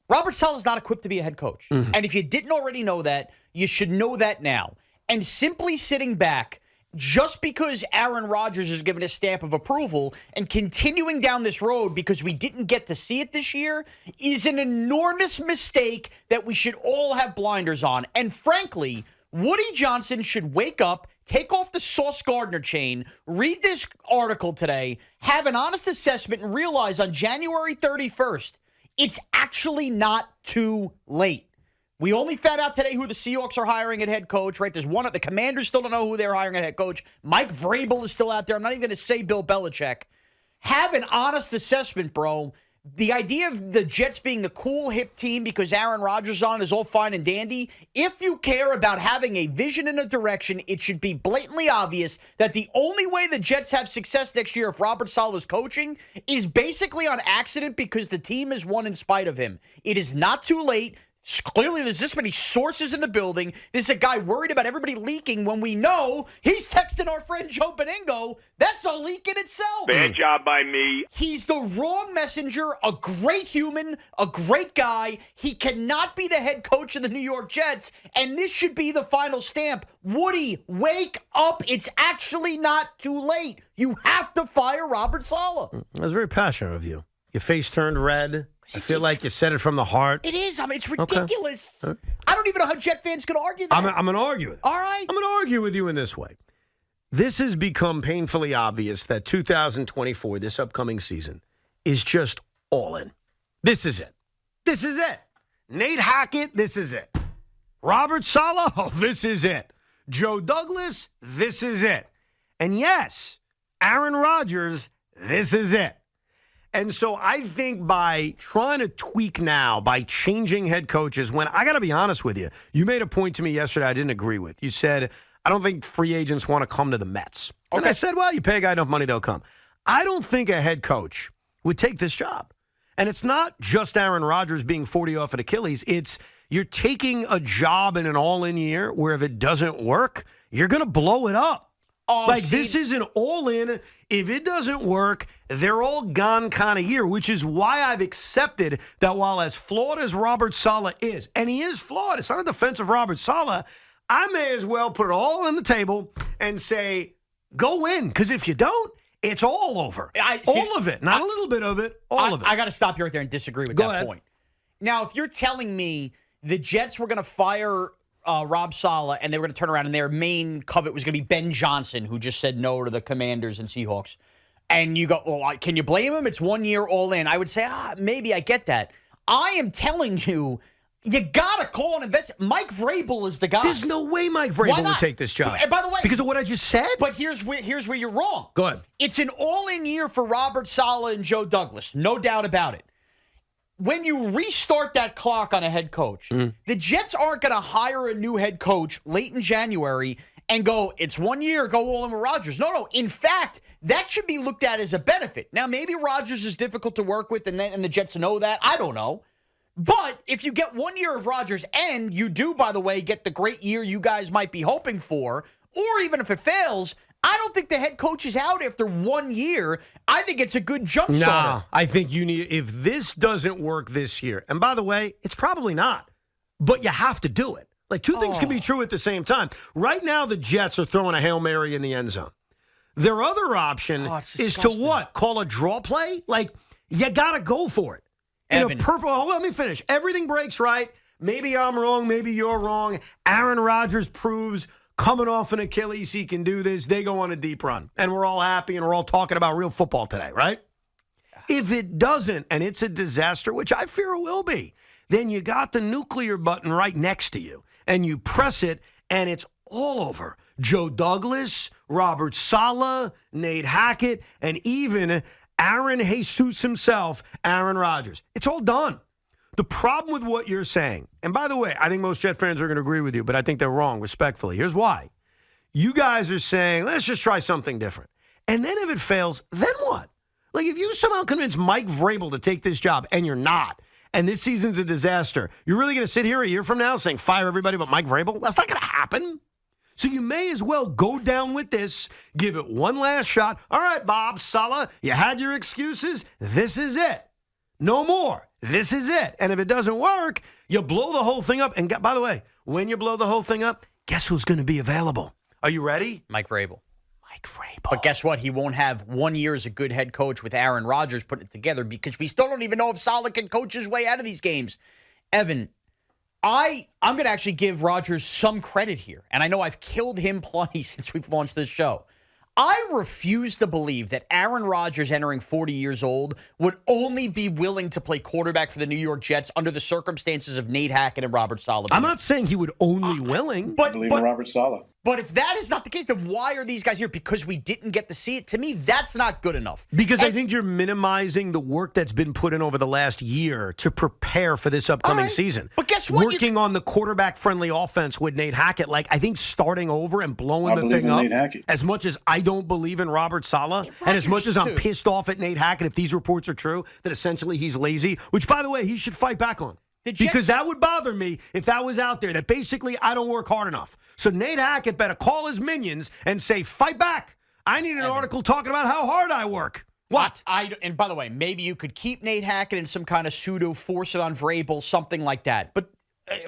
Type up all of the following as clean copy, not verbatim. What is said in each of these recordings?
Robert Saleh is not equipped to be a head coach. Mm-hmm. And if you didn't already know that, you should know that now. And simply sitting back, just because Aaron Rodgers is given a stamp of approval and continuing down this road because we didn't get to see it this year is an enormous mistake that we should all have blinders on. And frankly, Woody Johnson should wake up, take off the Sauce Gardner chain, read this article today, have an honest assessment, and realize on January 31st, it's actually not too late. We only found out today who the Seahawks are hiring at head coach, right? There's one of the Commanders still don't know who they're hiring at head coach. Mike Vrabel is still out there. I'm not even going to say Bill Belichick. Have an honest assessment, bro. The idea of the Jets being the cool, hip team because Aaron Rodgers on is all fine and dandy. If you care about having a vision and a direction, it should be blatantly obvious that the only way the Jets have success next year if Robert Saleh is coaching is basically on accident because the team has won in spite of him. It is not too late. Clearly, there's this many sources in the building. This is a guy worried about everybody leaking when we know he's texting our friend Joe Beningo. That's a leak in itself. Bad job by me. He's the wrong messenger, a great human, a great guy. He cannot be the head coach of the New York Jets, and this should be the final stamp. Woody, wake up. It's actually not too late. You have to fire Robert Saleh. I was very passionate of you. Your face turned red. I feel like you said it from the heart. It is. I mean, it's ridiculous. Okay. I don't even know how Jet fans could argue that. I'm going to argue it. All right. I'm going to argue with you in this way. This has become painfully obvious that 2024, this upcoming season, is just all in. This is it. This is it. Nate Hackett, this is it. Robert Saleh, oh, this is it. Joe Douglas, this is it. And yes, Aaron Rodgers, this is it. And so I think by trying to tweak now, by changing head coaches, when I got to be honest with you, you made a point to me yesterday I didn't agree with. You said, I don't think free agents want to come to the Mets. Okay. And I said, well, you pay a guy enough money, they'll come. I don't think a head coach would take this job. And it's not just Aaron Rodgers being 40 off at Achilles. It's you're taking a job in an all-in year where if it doesn't work, you're going to blow it up. Oh, this is an all-in. If it doesn't work, they're all gone kind of year, which is why I've accepted that while as flawed as Robert Saleh is, and he is flawed, it's not a defense of Robert Saleh, I may as well put it all on the table and say, go win, because if you don't, it's all over. All of it, not a little bit of it, all of it. I got to stop you right there and disagree with that point. Now, if you're telling me the Jets were going to fire Rob Saleh, and they were going to turn around, and their main covet was going to be Ben Johnson, who just said no to the Commanders and Seahawks. And you go, well, can you blame him? It's 1 year all in. I would say, maybe I get that. I am telling you, you got to call and invest. Mike Vrabel is the guy. There's no way Mike Vrabel would take this job. And by the way, because of what I just said? But here's where you're wrong. Go ahead. It's an all-in year for Robert Saleh and Joe Douglas. No doubt about it. When you restart that clock on a head coach, the Jets aren't going to hire a new head coach late in January and go, it's 1 year, go all in with Rodgers. No. In fact, that should be looked at as a benefit. Now, maybe Rodgers is difficult to work with, and the Jets know that. I don't know. But if you get 1 year of Rodgers, and you do, by the way, get the great year you guys might be hoping for, or even if it fails, I don't think the head coach is out after 1 year. I think it's a good jump starter. No, I think you need, if this doesn't work this year, and by the way, it's probably not, but you have to do it. Like, two things can be true at the same time. Right now, the Jets are throwing a Hail Mary in the end zone. Their other option is to what? Call a draw play? Like, you got to go for it. Evan. Let me finish. Everything breaks right. Maybe I'm wrong. Maybe you're wrong. Aaron Rodgers proves coming off an Achilles, he can do this. They go on a deep run. And we're all happy and we're all talking about real football today, right? If it doesn't, and it's a disaster, which I fear it will be, then you got the nuclear button right next to you. And you press it, and it's all over. Joe Douglas, Robert Saleh, Nate Hackett, and even Aaron Jesus himself, Aaron Rodgers. It's all done. The problem with what you're saying, and by the way, I think most Jet fans are going to agree with you, but I think they're wrong, respectfully. Here's why. You guys are saying, let's just try something different. And then if it fails, then what? Like, if you somehow convince Mike Vrabel to take this job, and you're not, and this season's a disaster, you're really going to sit here a year from now saying, fire everybody but Mike Vrabel? That's not going to happen. So you may as well go down with this, give it one last shot. All right, Bob, Saleh, you had your excuses. This is it. No more. This is it. And if it doesn't work, you blow the whole thing up. And by the way, when you blow the whole thing up, guess who's going to be available? Are you ready? Mike Vrabel. Mike Vrabel. But guess what? He won't have 1 year as a good head coach with Aaron Rodgers putting it together because we still don't even know if Saleh can coach his way out of these games. Evan, I'm going to actually give Rodgers some credit here. And I know I've killed him plenty since we've launched this show. I refuse to believe that Aaron Rodgers, entering 40 years old, would only be willing to play quarterback for the New York Jets under the circumstances of Nate Hackett and Robert Saleh. I'm not saying he would only willing. I believe in Robert Saleh. But if that is not the case, then why are these guys here? Because we didn't get to see it? To me, that's not good enough. Because I think you're minimizing the work that's been put in over the last year to prepare for this upcoming season. But guess what? Working on the quarterback-friendly offense with Nate Hackett, I think starting over and blowing the thing up, as much as I don't believe in Robert Saleh, and as much as I'm pissed off at Nate Hackett if these reports are true, that essentially he's lazy, which, by the way, he should fight back on. Because that would bother me if that was out there, that basically I don't work hard enough. So Nate Hackett better call his minions and say, fight back. I need an article talking about how hard I work. What? And by the way, maybe you could keep Nate Hackett in some kind of pseudo, force it on Vrabel, something like that. But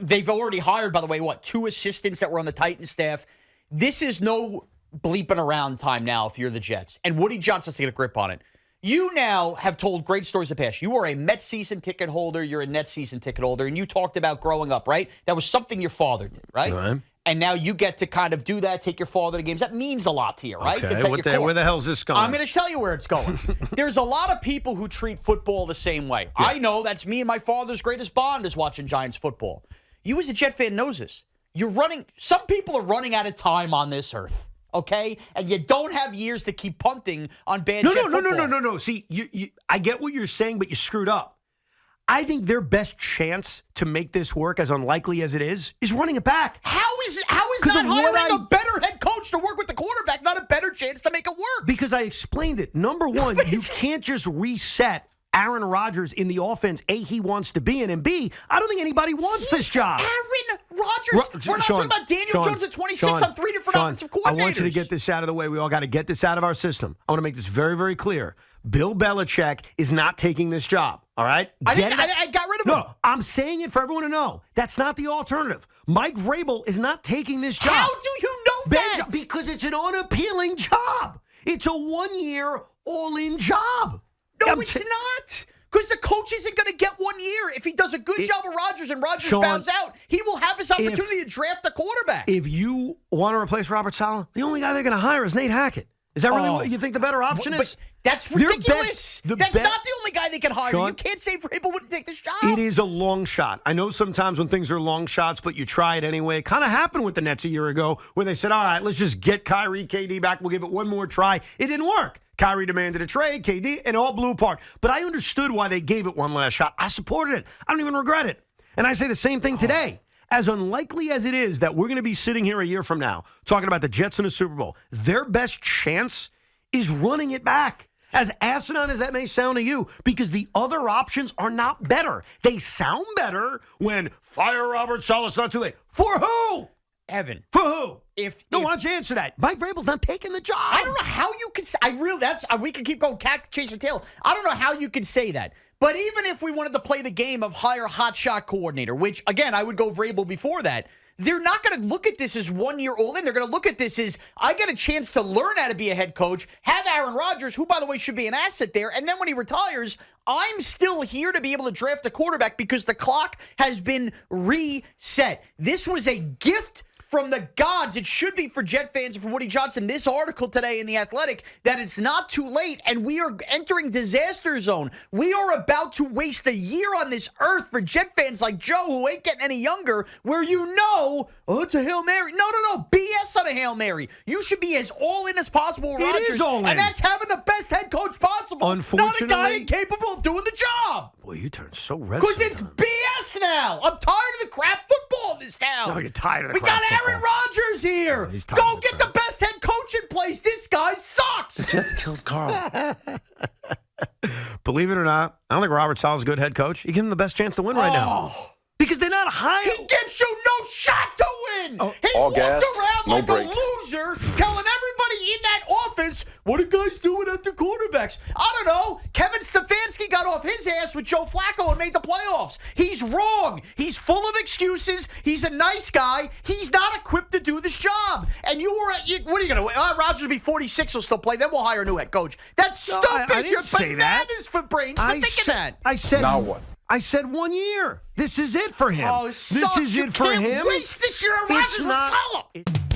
they've already hired, by the way, 2 assistants that were on the Titans staff. This is no bleeping around time now if you're the Jets. And Woody Johnson's to get a grip on it. You now have told great stories of the past. You are a Mets season ticket holder. You're a Nets season ticket holder. And you talked about growing up, right? That was something your father did, right? Right. And now you get to kind of do that, take your father to games. That means a lot to you, right? Okay. Where the hell's this going? I'm going to tell you where it's going. There's a lot of people who treat football the same way. Yeah. I know that's me and my father's greatest bond is watching Giants football. You as a Jet fan knows this. Some people are running out of time on this earth. Okay? And you don't have years to keep punting on bad Jet football. No. See, I get what you're saying, but you screwed up. I think their best chance to make this work, as unlikely as it is running it back. How is not hiring a better head coach to work with the quarterback not a better chance to make it work? Because I explained it. Number one, you can't just reset Aaron Rodgers in the offense, A, he wants to be in, and B, I don't think anybody wants this job. Aaron Rodgers. We're not talking about Daniel Jones at 26 on 3 different offensive coordinators. I want you to get this out of the way. We all got to get this out of our system. I want to make this very, very clear. Bill Belichick is not taking this job, all right? I got rid of him. No, I'm saying it for everyone to know. That's not the alternative. Mike Vrabel is not taking this job. How do you know that? Because it's an unappealing job. It's a 1-year, all-in job. No, it's not. Because the coach isn't going to get 1 year. If he does a good job with Rodgers and Rodgers bows out, he will have his opportunity to draft a quarterback. If you want to replace Robert Saleh, the only guy they're going to hire is Nate Hackett. Is that really what you think the better option is? But that's ridiculous. That's not the only guy they can hire. Sean, you can't say Vrabel wouldn't take this job. It is a long shot. I know sometimes when things are long shots, but you try it anyway. It kind of happened with the Nets a year ago where they said, all right, let's just get Kyrie, KD back. We'll give it one more try. It didn't work. Kyrie demanded a trade, KD, and it all blew apart. But I understood why they gave it one last shot. I supported it. I don't even regret it. And I say the same thing today. As unlikely as it is that we're going to be sitting here a year from now talking about the Jets in the Super Bowl, their best chance is running it back. As asinine as that may sound to you, because the other options are not better. They sound better when fire Robert Saleh, it's not too late. For who? Evan. For who? Why don't you answer that? Mike Vrabel's not taking the job. I don't know how you could say, we can keep going cat chasing tail. I don't know how you could say that. But even if we wanted to play the game of hire hotshot coordinator, which, again, I would go Vrabel before that, they're not going to look at this as 1 year old in. They're going to look at this as, I get a chance to learn how to be a head coach, have Aaron Rodgers, who, by the way, should be an asset there, and then when he retires, I'm still here to be able to draft a quarterback because the clock has been reset. This was a gift from the gods. It should be for Jet fans and for Woody Johnson. This article today in The Athletic that it's not too late and we are entering disaster zone. We are about to waste a year on this earth for Jet fans like Joe who ain't getting any younger where it's a Hail Mary. No. BS on a Hail Mary. You should be as all in as possible with Rodgers. It is all in. And that's having the best head coach possible. Unfortunately, not a guy incapable of doing the job. Boy, you turned so red. Because it's BS now. I'm tired of the crap football in this town. No, you're tired of the crap football. We got Aaron Rodgers here. Go get the best head coach in place. This guy sucks. The Jets killed Carl. Believe it or not, I don't think Robert Saleh's a good head coach. You give him the best chance to win right now. Because they're not hiring. He gives you no shot to win. He all walked gas, around no like break. a loser, telling everybody in that office What are guys doing at the quarterbacks? I don't know. Kevin Stefanski got off his ass with Joe Flacco and made the playoffs. He's wrong. He's full of excuses. He's a nice guy. He's not equipped to do this job. And what are you going to, Rodgers will be 46, will still play. Then we'll hire a new head coach. That's stupid. I didn't You're say that. bananas for brains for thinking that. I said, Now what? I said 1 year. This is it for him. Oh, this is you it for can't him. waste this year on Rodgers with Salah.